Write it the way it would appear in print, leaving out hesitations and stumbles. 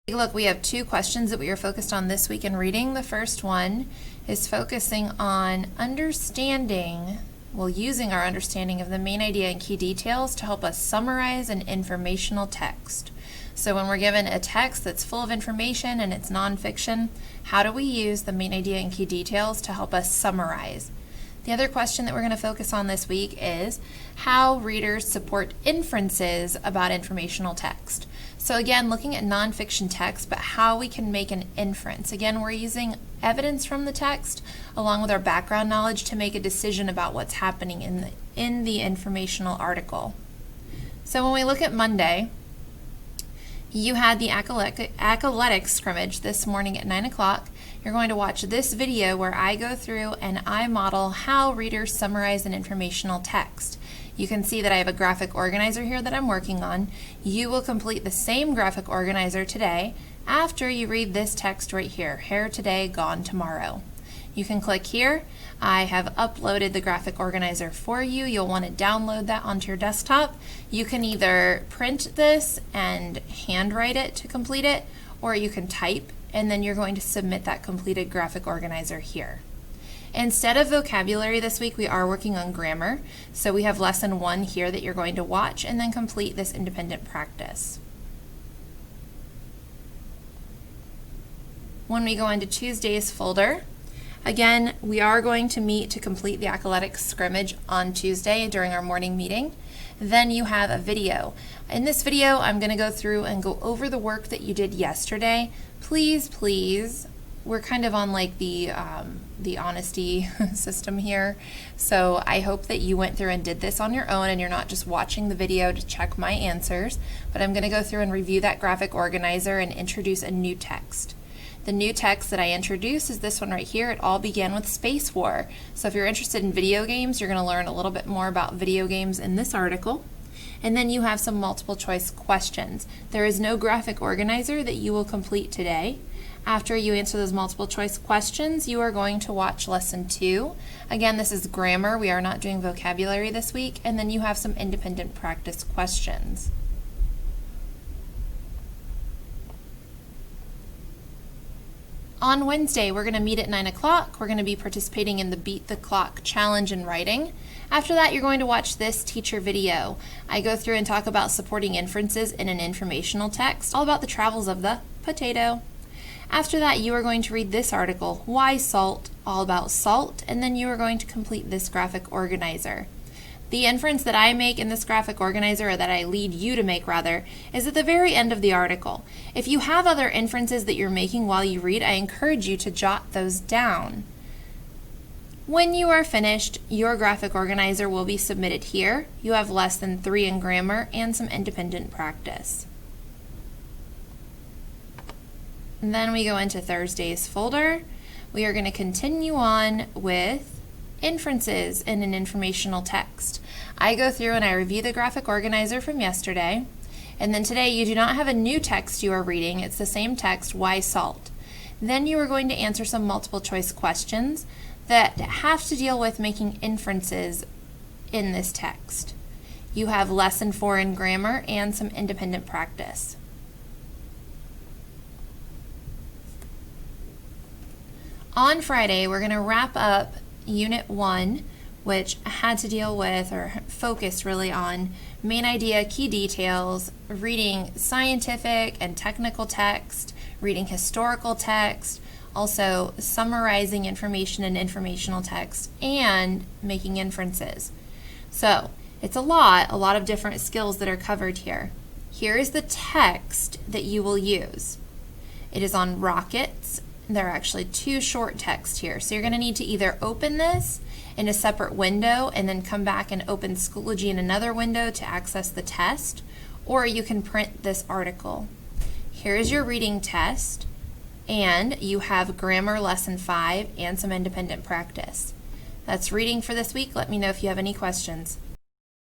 Look, we have two questions that we are focused on this week in reading. The first one is focusing on using our understanding of the main idea and key details to help us summarize an informational text. So when we're given a text that's full of information and it's nonfiction, how do we use the main idea and key details to help us summarize? The other question that we're going to focus on this week is how readers support inferences about informational text. So again, looking at nonfiction text, but how we can make an inference. Again, we're using evidence from the text along with our background knowledge to make a decision about what's happening in the informational article. So when we look at Monday, you had the athletics scrimmage this morning at 9 o'clock. You're going to watch this video where I go through and I model how readers summarize an informational text. You can see that I have a graphic organizer here that I'm working on. You will complete the same graphic organizer today after you read this text right here, Hair Today, Gone Tomorrow. You can click here. I have uploaded the graphic organizer for you. You'll want to download that onto your desktop. You can either print this and handwrite it to complete it, or you can type, and then you're going to submit that completed graphic organizer here. Instead of vocabulary this week, we are working on grammar. So we have lesson 1 here that you're going to watch and then complete this independent practice. When we go into Tuesday's folder, again, we are going to meet to complete the athletics scrimmage on Tuesday during our morning meeting. Then you have a video. In this video, I'm going to go through and go over the work that you did yesterday. Please, we're kind of on like the honesty system here. So I hope that you went through and did this on your own and you're not just watching the video to check my answers. But I'm going to go through and review that graphic organizer and introduce a new text. The new text that I introduce is this one right here. It all began with Space War. So if you're interested in video games, you're going to learn a little bit more about video games in this article. And then you have some multiple choice questions. There is no graphic organizer that you will complete today. After you answer those multiple choice questions, you are going to watch lesson 2. Again, this is grammar. We are not doing vocabulary this week. And then you have some independent practice questions. On Wednesday, we're going to meet at 9 o'clock. We're going to be participating in the Beat the Clock challenge in writing. After that, you're going to watch this teacher video. I go through and talk about supporting inferences in an informational text, all about the travels of the potato. After that, you are going to read this article, Why Salt?, all about salt, and then you are going to complete this graphic organizer. The inference that I make in this graphic organizer, or that I lead you to make rather, is at the very end of the article. If you have other inferences that you're making while you read, I encourage you to jot those down. When you are finished, your graphic organizer will be submitted here. You have lesson 3 in grammar and some independent practice. And then we go into Thursday's folder. We are going to continue on with inferences in an informational text. I go through and I review the graphic organizer from yesterday, and then today you do not have a new text you are reading. It's the same text, Why Salt? Then you are going to answer some multiple choice questions that have to deal with making inferences in this text. You have lesson 4 in grammar and some independent practice. On Friday, we're going to wrap up Unit 1, which had to deal with, or focused really on, main idea, key details, reading scientific and technical text, reading historical text, also summarizing information in informational text, and making inferences. So it's a lot of different skills that are covered here. Here is the text that you will use. It is on rockets. There are actually 2 short texts here. So you're going to need to either open this in a separate window and then come back and open Schoology in another window to access the test, or you can print this article. Here is your reading test, and you have grammar lesson 5 and some independent practice. That's reading for this week. Let me know if you have any questions.